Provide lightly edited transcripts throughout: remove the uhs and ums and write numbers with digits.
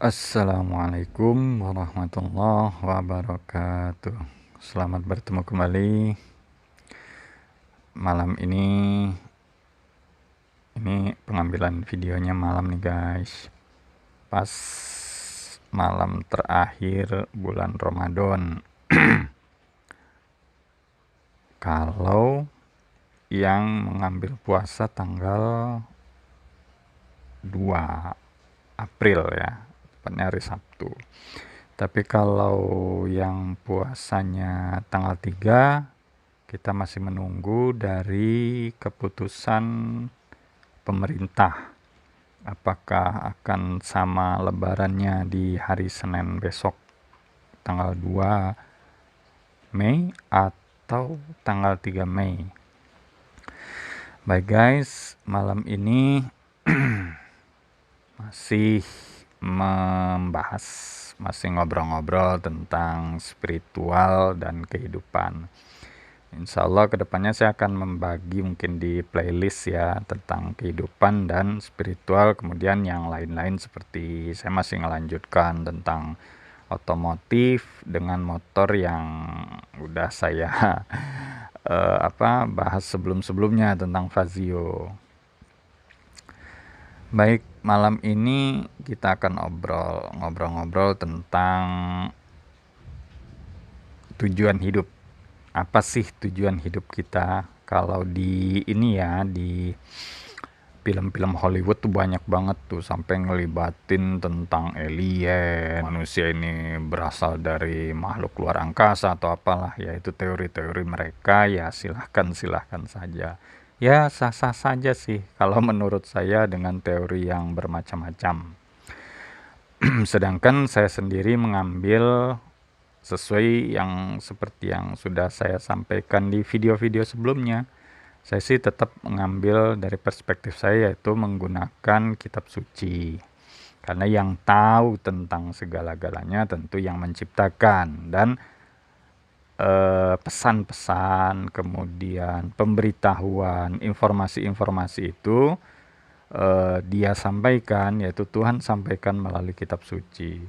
Assalamualaikum warahmatullahi wabarakatuh. Selamat bertemu kembali malam ini pengambilan videonya malam nih guys. Pas malam terakhir bulan Ramadan. Kalau yang mengambil puasa tanggal 2 April ya, tepatnya hari Sabtu. Tapi kalau yang puasanya tanggal 3, kita masih menunggu dari keputusan pemerintah. Apakah akan sama lebarannya di hari Senin besok tanggal 2 Mei atau tanggal 3 Mei. Baik guys, malam ini masih ngobrol-ngobrol tentang spiritual dan kehidupan. Insya Allah kedepannya saya akan membagi mungkin di playlist ya tentang kehidupan dan spiritual. Kemudian yang lain-lain seperti saya masih melanjutkan tentang otomotif dengan motor yang udah saya bahas sebelum-sebelumnya tentang Fazio. Baik, malam ini kita akan ngobrol-ngobrol tentang tujuan hidup. Apa sih tujuan hidup kita? Kalau di film-film Hollywood tuh banyak banget tuh sampai ngelibatin tentang alien, manusia ini berasal dari makhluk luar angkasa atau apalah ya, itu teori-teori mereka ya, silahkan saja. Ya sah-sah saja sih kalau menurut saya dengan teori yang bermacam-macam. Sedangkan saya sendiri mengambil sesuai yang seperti yang sudah saya sampaikan di video-video sebelumnya. Saya sih tetap mengambil dari perspektif saya, yaitu menggunakan kitab suci. Karena yang tahu tentang segala-galanya tentu yang menciptakan, dan pesan-pesan, kemudian pemberitahuan, informasi-informasi itu dia sampaikan, yaitu Tuhan sampaikan melalui kitab suci.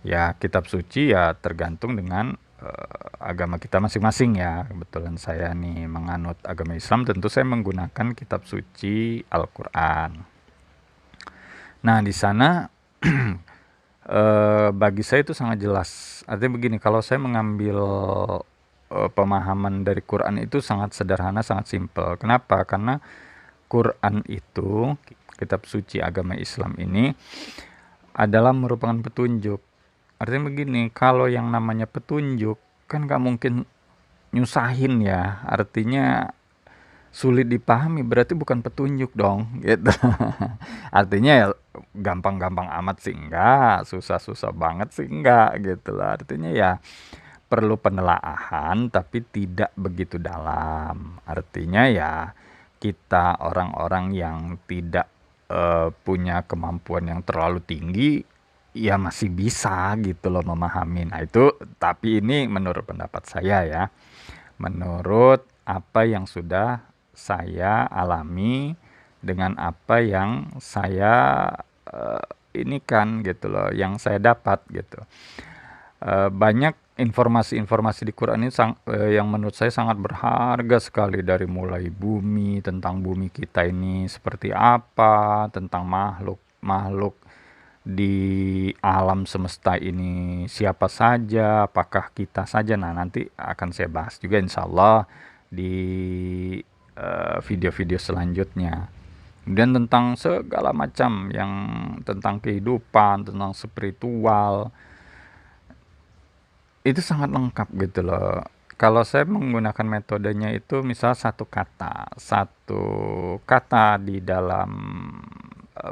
Ya kitab suci ya tergantung dengan agama kita masing-masing ya. Kebetulan saya nih menganut agama Islam, tentu saya menggunakan kitab suci Al-Quran. Nah di sana bagi saya itu sangat jelas. Artinya begini, kalau saya mengambil pemahaman dari Quran itu sangat sederhana, sangat simpel. Kenapa? Karena Quran itu, kitab suci agama Islam ini adalah merupakan petunjuk. Artinya begini, kalau yang namanya petunjuk kan gak mungkin nyusahin ya, artinya sulit dipahami, berarti bukan petunjuk dong gitu. Artinya ya gampang-gampang amat sih enggak, susah-susah banget sih enggak gitu lah. Artinya ya perlu penelaahan tapi tidak begitu dalam. Artinya ya kita orang-orang yang tidak punya kemampuan yang terlalu tinggi ya masih bisa gitu loh memahami. Nah itu, tapi ini menurut pendapat saya ya, menurut apa yang sudah saya alami dengan apa yang saya ini kan gitu loh, yang saya dapat gitu. Banyak informasi-informasi di Quran ini yang menurut saya sangat berharga sekali, dari mulai bumi, tentang bumi kita ini seperti apa, tentang makhluk di alam semesta ini siapa saja, apakah kita saja. Nah nanti akan saya bahas juga insya Allah di video-video selanjutnya. Kemudian tentang segala macam yang tentang kehidupan, tentang spiritual, itu sangat lengkap gitu loh. Kalau saya menggunakan metodenya itu misal satu kata di dalam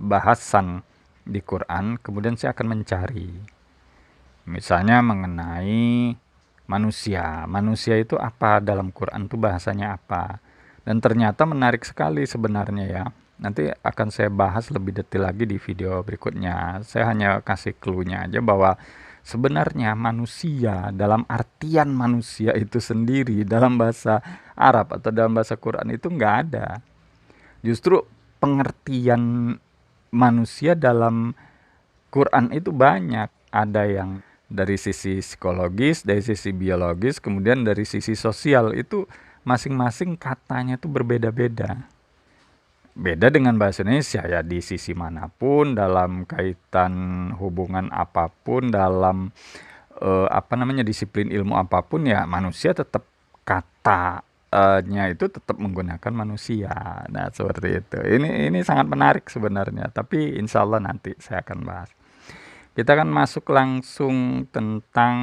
bahasan di Quran, kemudian saya akan mencari misalnya mengenai manusia itu apa dalam Quran tuh, bahasanya apa, dan ternyata menarik sekali sebenarnya ya. Nanti akan saya bahas lebih detail lagi di video berikutnya. Saya hanya kasih clue-nya aja bahwa sebenarnya manusia dalam artian manusia itu sendiri dalam bahasa Arab atau dalam bahasa Quran itu nggak ada. Justru pengertian manusia dalam Quran itu banyak, ada yang dari sisi psikologis, dari sisi biologis, kemudian dari sisi sosial, itu masing-masing katanya itu berbeda-beda. Beda dengan bahasa Indonesia ya, di sisi manapun, dalam kaitan hubungan apapun, dalam disiplin ilmu apapun, ya manusia tetap katanya itu tetap menggunakan manusia. Nah, seperti itu. Ini sangat menarik sebenarnya, tapi insya Allah nanti saya akan bahas. Kita akan masuk langsung tentang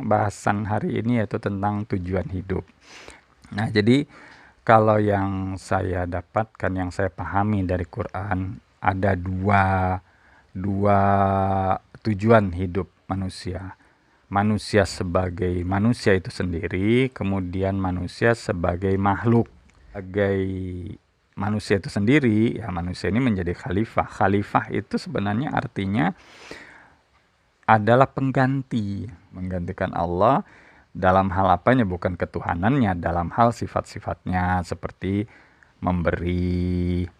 bahasan hari ini, yaitu tentang tujuan hidup. Nah, jadi kalau yang saya dapatkan, yang saya pahami dari Quran, ada dua tujuan hidup manusia. Manusia sebagai manusia itu sendiri, kemudian manusia sebagai makhluk. Sebagai manusia itu sendiri, ya manusia ini menjadi khalifah. Khalifah itu sebenarnya artinya adalah pengganti, menggantikan Allah dalam hal apanya, bukan ketuhanannya, dalam hal sifat-sifatnya seperti memberi,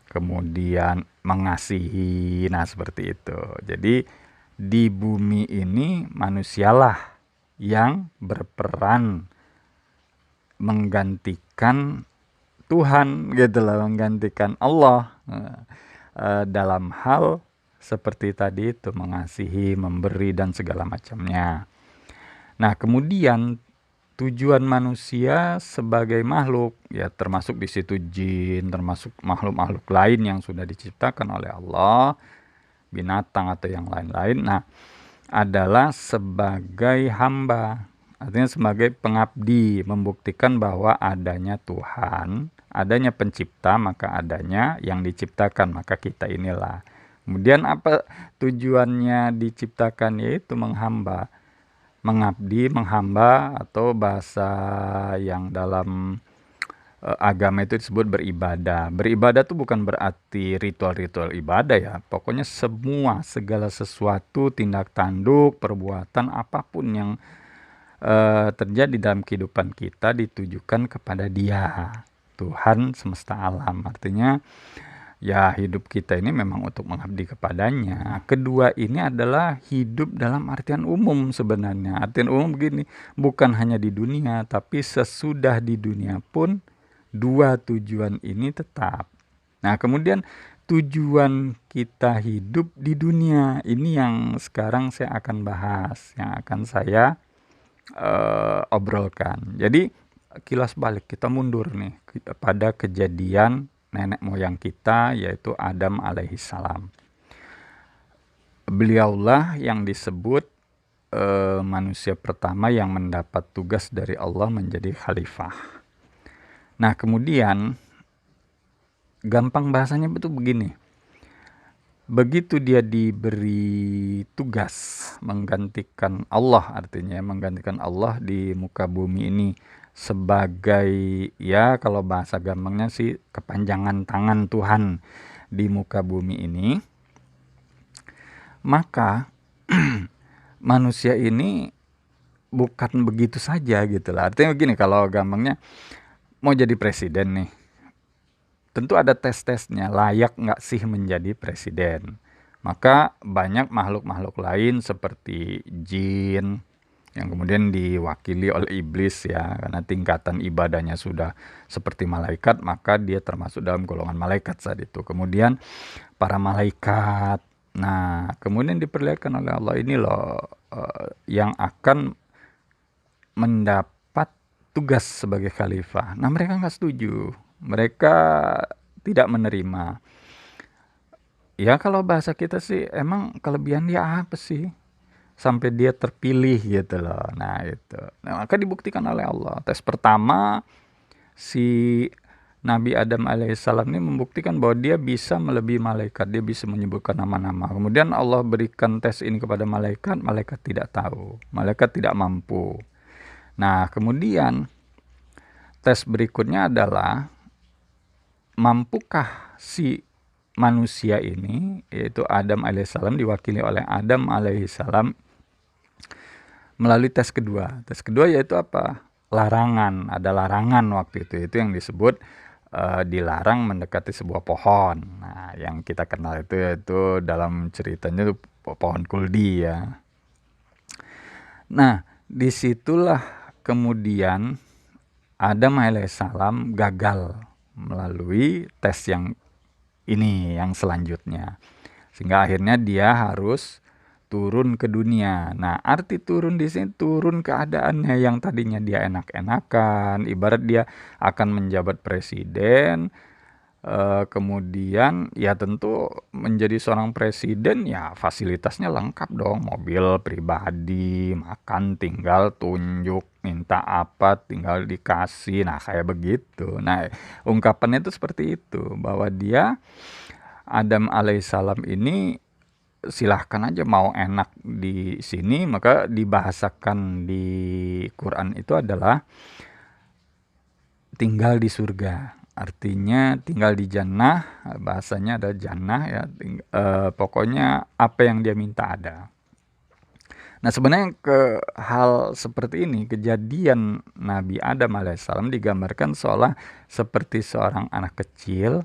kemudian mengasihi, nah seperti itu. Jadi di bumi ini manusialah yang berperan menggantikan Tuhan gitu lah, menggantikan Allah dalam hal seperti tadi itu, mengasihi, memberi, dan segala macamnya. Nah, kemudian tujuan manusia sebagai makhluk, ya termasuk di situ jin, termasuk makhluk-makhluk lain yang sudah diciptakan oleh Allah, binatang atau yang lain-lain, nah adalah sebagai hamba, artinya sebagai pengabdi, membuktikan bahwa adanya Tuhan, adanya pencipta, maka adanya yang diciptakan, maka kita inilah. Kemudian apa tujuannya diciptakan? Yaitu menghamba, mengabdi, menghamba, atau bahasa yang dalam agama itu disebut beribadah. Beribadah itu bukan berarti ritual-ritual ibadah ya. Pokoknya segala sesuatu, tindak tanduk, perbuatan apapun yang terjadi dalam kehidupan kita ditujukan kepada Dia, Tuhan semesta alam. Artinya ya hidup kita ini memang untuk mengabdi kepadanya. Kedua ini adalah hidup dalam artian umum sebenarnya. Artian umum begini, bukan hanya di dunia, tapi sesudah di dunia pun dua tujuan ini tetap. Nah, kemudian tujuan kita hidup di dunia ini yang sekarang saya akan bahas, yang akan saya obrolkan. Jadi kilas balik, kita mundur nih pada kejadian nenek moyang kita, yaitu Adam alaihissalam. Beliaulah yang disebut manusia pertama yang mendapat tugas dari Allah menjadi khalifah. Nah, kemudian gampang bahasanya itu begini. Begitu dia diberi tugas menggantikan Allah, artinya menggantikan Allah di muka bumi ini sebagai, ya kalau bahasa gampangnya sih, kepanjangan tangan Tuhan di muka bumi ini, maka manusia ini bukan begitu saja gitu lah. Artinya begini, kalau gampangnya mau jadi presiden nih, tentu ada tes-tesnya, layak nggak sih menjadi presiden. Maka banyak makhluk-makhluk lain seperti jin, yang kemudian diwakili oleh iblis ya, karena tingkatan ibadahnya sudah seperti malaikat, maka dia termasuk dalam golongan malaikat saat itu. Kemudian para malaikat, nah kemudian diperlihatkan oleh Allah, ini loh yang akan mendapat tugas sebagai khalifah. Nah, mereka nggak setuju, mereka tidak menerima. Ya kalau bahasa kita sih, emang kelebihan dia apa sih sampai dia terpilih gitu loh. Nah itu, nah, maka dibuktikan oleh Allah. Tes pertama, si Nabi Adam alaihissalam ini membuktikan bahwa dia bisa melebihi malaikat, dia bisa menyebutkan nama-nama. Kemudian Allah berikan tes ini kepada malaikat, malaikat tidak tahu, malaikat tidak mampu. Nah kemudian tes berikutnya adalah, mampukah si manusia ini, yaitu Adam alaihissalam, diwakili oleh Adam alaihissalam, melalui tes kedua. Tes kedua yaitu apa? Larangan. Ada larangan waktu itu yang disebut dilarang mendekati sebuah pohon. Nah, yang kita kenal itu yaitu dalam ceritanya itu pohon kuldi ya. Nah, disitulah kemudian Adam alaihissalam gagal melalui tes yang ini, yang selanjutnya. Sehingga akhirnya dia harus turun ke dunia. Nah, arti turun di sini turun keadaannya yang tadinya dia enak-enakan, ibarat dia akan menjabat presiden. Kemudian ya tentu menjadi seorang presiden ya fasilitasnya lengkap dong, mobil pribadi, makan tinggal tunjuk, minta apa tinggal dikasih, nah kayak begitu. Nah, ungkapannya itu seperti itu, bahwa dia Adam alaihissalam ini silahkan aja mau enak di sini, maka dibahasakan di Quran itu adalah tinggal di surga. Artinya tinggal di jannah, bahasanya ada jannah ya, pokoknya apa yang dia minta ada. Nah, sebenarnya ke hal seperti ini, kejadian Nabi Adam alaihissalam digambarkan seolah seperti seorang anak kecil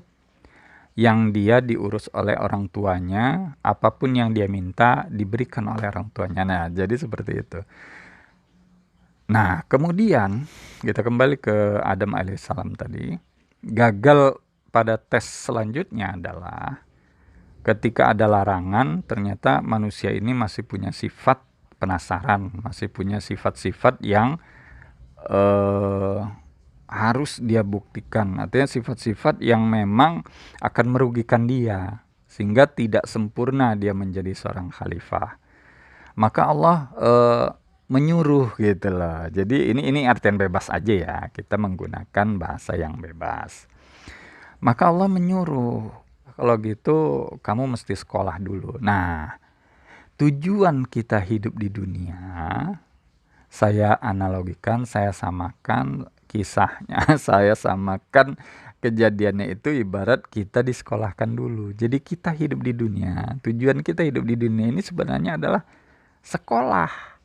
yang dia diurus oleh orang tuanya, apapun yang dia minta diberikan oleh orang tuanya. Nah, jadi seperti itu. Nah, kemudian kita kembali ke Adam alaihissalam tadi. Gagal pada tes selanjutnya adalah ketika ada larangan, ternyata manusia ini masih punya sifat penasaran, masih punya sifat-sifat yang harus dia buktikan. Artinya sifat-sifat yang memang akan merugikan dia, sehingga tidak sempurna dia menjadi seorang khalifah. Maka Allah menyuruh gitu loh. Jadi ini artian bebas aja ya. Kita menggunakan bahasa yang bebas. Maka Allah menyuruh, kalau gitu kamu mesti sekolah dulu. Nah, tujuan kita hidup di dunia, saya analogikan, saya samakan kisahnya, saya samakan kejadiannya itu ibarat kita disekolahkan dulu. Jadi kita hidup di dunia, tujuan kita hidup di dunia ini sebenarnya adalah sekolah.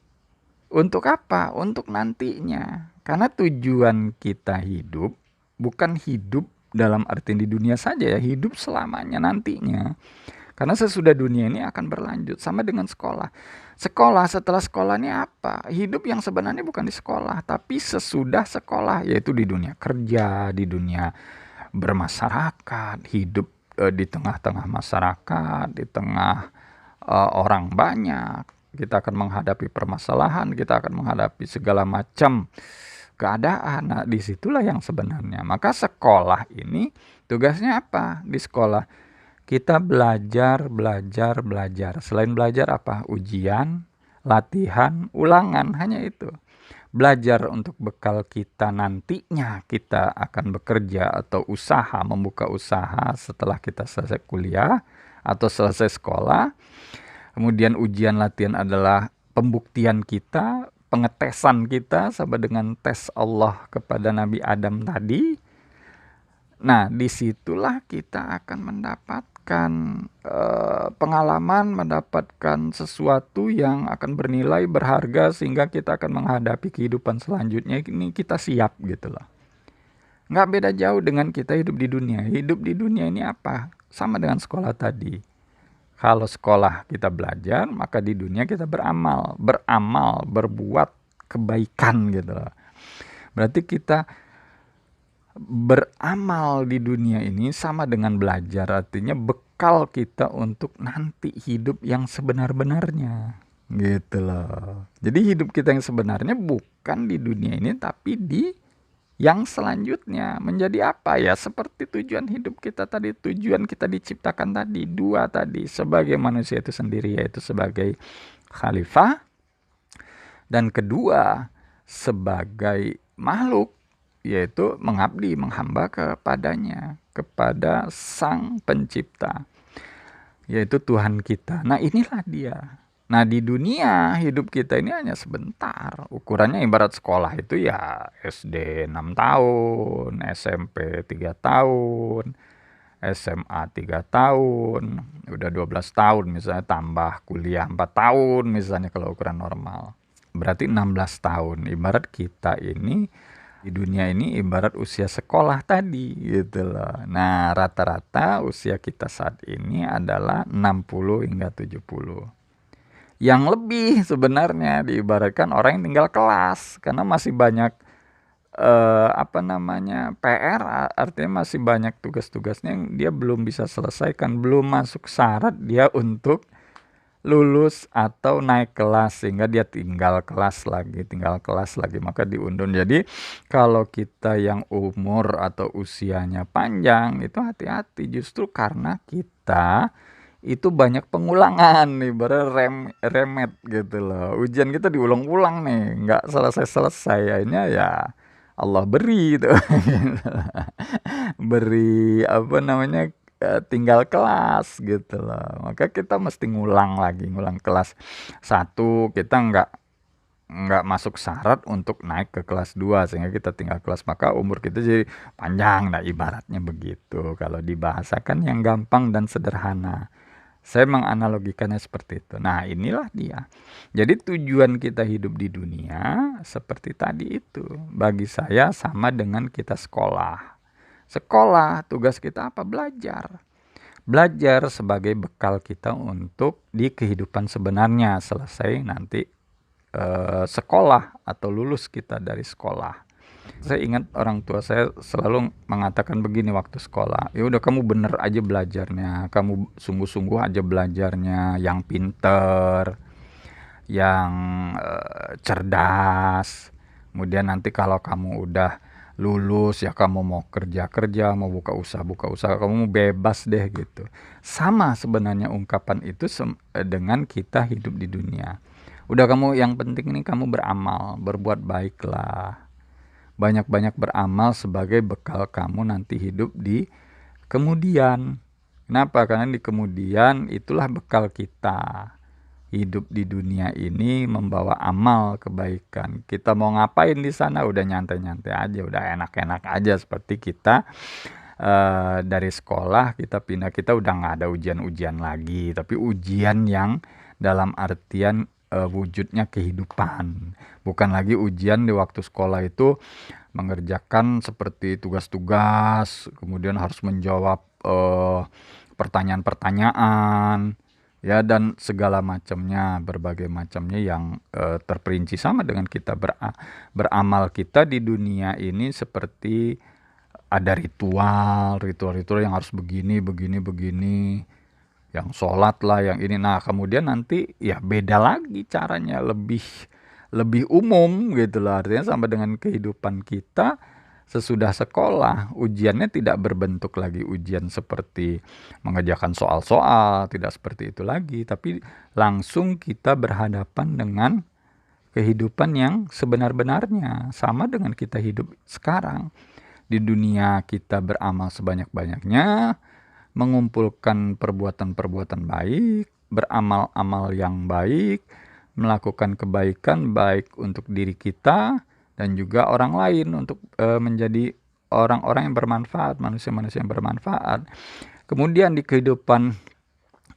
Untuk apa? Untuk nantinya. Karena tujuan kita hidup bukan hidup dalam arti di dunia saja ya, hidup selamanya nantinya. Karena sesudah dunia ini akan berlanjut, sama dengan sekolah. Sekolah, setelah sekolah ini apa? Hidup yang sebenarnya bukan di sekolah, tapi sesudah sekolah, yaitu di dunia kerja, di dunia bermasyarakat, hidup di tengah-tengah masyarakat, di tengah orang banyak. Kita akan menghadapi permasalahan, kita akan menghadapi segala macam keadaan. Nah, disitulah yang sebenarnya. Maka sekolah ini tugasnya apa? Di sekolah kita belajar. Selain belajar apa? Ujian, latihan, ulangan, hanya itu. Belajar untuk bekal kita nantinya kita akan bekerja atau usaha, membuka usaha setelah kita selesai kuliah atau selesai sekolah. Kemudian ujian latihan adalah pembuktian kita, pengetesan kita sama dengan tes Allah kepada Nabi Adam tadi. Nah, disitulah kita akan mendapatkan pengalaman, mendapatkan sesuatu yang akan bernilai, berharga, sehingga kita akan menghadapi kehidupan selanjutnya ini kita siap gitu loh. Nggak beda jauh dengan kita hidup di dunia. Hidup di dunia ini apa? Sama dengan sekolah tadi. Kalau sekolah kita belajar, maka di dunia kita beramal, berbuat kebaikan gitu loh. Berarti kita beramal di dunia ini sama dengan belajar, artinya bekal kita untuk nanti hidup yang sebenar-benarnya gitu loh. Jadi hidup kita yang sebenarnya bukan di dunia ini, tapi di yang selanjutnya. Menjadi apa ya? Seperti tujuan hidup kita tadi, tujuan kita diciptakan tadi, dua tadi, sebagai manusia itu sendiri, yaitu sebagai khalifah, dan kedua sebagai makhluk, yaitu mengabdi, menghamba kepadanya, kepada sang pencipta, yaitu Tuhan kita. Nah, inilah dia. Nah, di dunia hidup kita ini hanya sebentar. Ukurannya ibarat sekolah itu ya SD 6 tahun, SMP 3 tahun, SMA 3 tahun, udah 12 tahun misalnya, tambah kuliah 4 tahun misalnya kalau ukuran normal. Berarti 16 tahun. Ibarat kita ini di dunia ini ibarat usia sekolah tadi gitu loh. Nah, rata-rata usia kita saat ini adalah 60 hingga 70. yang lebih sebenarnya diibaratkan orang yang tinggal kelas karena masih banyak PR, artinya masih banyak tugas-tugasnya yang dia belum bisa selesaikan, belum masuk syarat dia untuk lulus atau naik kelas sehingga dia tinggal kelas lagi maka diundur. Jadi kalau kita yang umur atau usianya panjang itu hati-hati, justru karena kita itu banyak pengulangan nih, remet gitu loh, ujian kita diulang-ulang nih, nggak selesai-selesai, akhirnya ya Allah beri itu beri tinggal kelas gitu loh. Maka kita mesti ngulang kelas satu, kita nggak masuk syarat untuk naik ke kelas 2 sehingga kita tinggal kelas, maka umur kita jadi panjang. Nah, ibaratnya begitu kalau dibahasakan yang gampang dan sederhana. Saya menganalogikannya seperti itu. Nah, inilah dia. Jadi tujuan kita hidup di dunia seperti tadi itu. Bagi saya sama dengan kita sekolah. Sekolah, tugas kita apa? Belajar. Belajar sebagai bekal kita untuk di kehidupan sebenarnya selesai nanti sekolah atau lulus kita dari sekolah. Saya ingat orang tua saya selalu mengatakan begini waktu sekolah, ya udah kamu bener aja belajarnya, kamu sungguh-sungguh aja belajarnya, yang pinter, yang cerdas. Kemudian nanti kalau kamu udah lulus ya kamu mau kerja, mau buka usaha, kamu bebas deh gitu. Sama sebenarnya ungkapan itu dengan kita hidup di dunia. Udah kamu yang penting ini kamu beramal, berbuat baiklah. Banyak-banyak beramal sebagai bekal kamu nanti hidup di kemudian. Kenapa? Karena di kemudian itulah bekal kita. Hidup di dunia ini membawa amal kebaikan. Kita mau ngapain di sana udah nyantai-nyantai aja, udah enak-enak aja, seperti kita dari sekolah kita pindah, kita udah nggak ada ujian-ujian lagi, tapi ujian yang dalam artian wujudnya kehidupan. Bukan lagi ujian di waktu sekolah itu mengerjakan seperti tugas-tugas, kemudian harus menjawab pertanyaan-pertanyaan, ya, dan segala macamnya, berbagai macamnya yang terperinci. Sama dengan kita beramal kita di dunia ini, seperti ada ritual yang harus begini, yang sholat lah, yang ini. Nah, kemudian nanti ya beda lagi caranya, lebih umum gitu lah. Artinya sama dengan kehidupan kita sesudah sekolah, ujiannya tidak berbentuk lagi ujian seperti mengerjakan soal-soal, tidak seperti itu lagi, tapi langsung kita berhadapan dengan kehidupan yang sebenar-benarnya, sama dengan kita hidup sekarang. Di dunia kita beramal sebanyak-banyaknya, mengumpulkan perbuatan-perbuatan baik, beramal-amal yang baik, melakukan kebaikan baik untuk diri kita dan juga orang lain, untuk menjadi orang-orang yang bermanfaat, manusia-manusia yang bermanfaat. Kemudian di kehidupan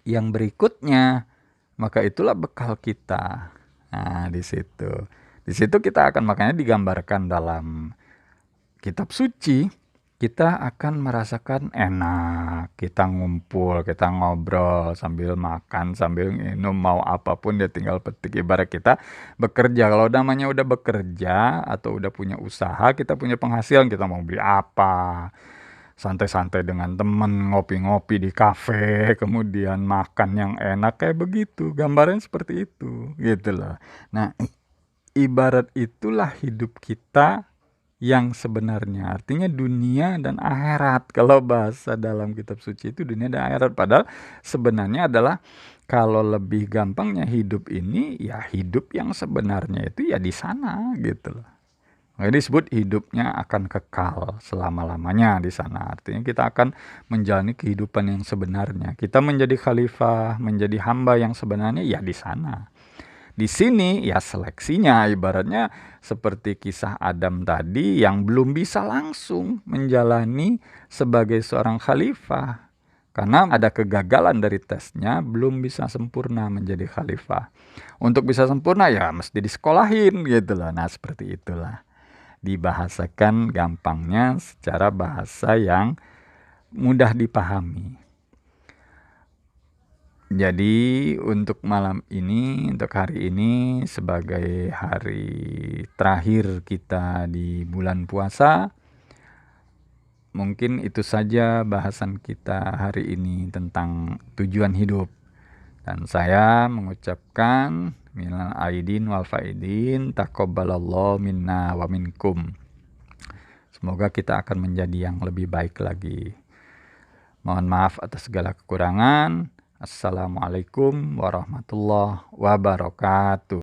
yang berikutnya, maka itulah bekal kita. Nah, di situ kita akan, makanya digambarkan dalam kitab suci, kita akan merasakan enak, kita ngumpul, kita ngobrol sambil makan, sambil minum, mau apapun dia tinggal petik. Ibarat kita bekerja, kalau namanya udah bekerja atau udah punya usaha, kita punya penghasilan, kita mau beli apa, santai-santai dengan temen, ngopi-ngopi di kafe, kemudian makan yang enak, kayak begitu, gambarnya seperti itu, gitu loh. Nah, ibarat itulah hidup kita yang sebenarnya, artinya dunia dan akhirat. Kalau bahasa dalam kitab suci itu dunia dan akhirat, padahal sebenarnya adalah, kalau lebih gampangnya, hidup ini ya hidup yang sebenarnya itu ya di sana gitu loh. Makanya disebut hidupnya akan kekal selama-lamanya di sana. Artinya kita akan menjalani kehidupan yang sebenarnya. Kita menjadi khalifah, menjadi hamba yang sebenarnya ya di sana. Di sini ya seleksinya ibaratnya seperti kisah Adam tadi, yang belum bisa langsung menjalani sebagai seorang khalifah. Karena ada kegagalan dari tesnya, belum bisa sempurna menjadi khalifah. Untuk bisa sempurna ya mesti disekolahin gitu loh. Nah, seperti itulah. Dibahasakan gampangnya secara bahasa yang mudah dipahami. Jadi untuk malam ini, untuk hari ini sebagai hari terakhir kita di bulan puasa, mungkin itu saja bahasan kita hari ini tentang tujuan hidup. Dan saya mengucapkan minal aidin wal faidin taqabbalallahu minna wa minkum. Semoga kita akan menjadi yang lebih baik lagi. Mohon maaf atas segala kekurangan. Assalamualaikum warahmatullahi wabarakatuh.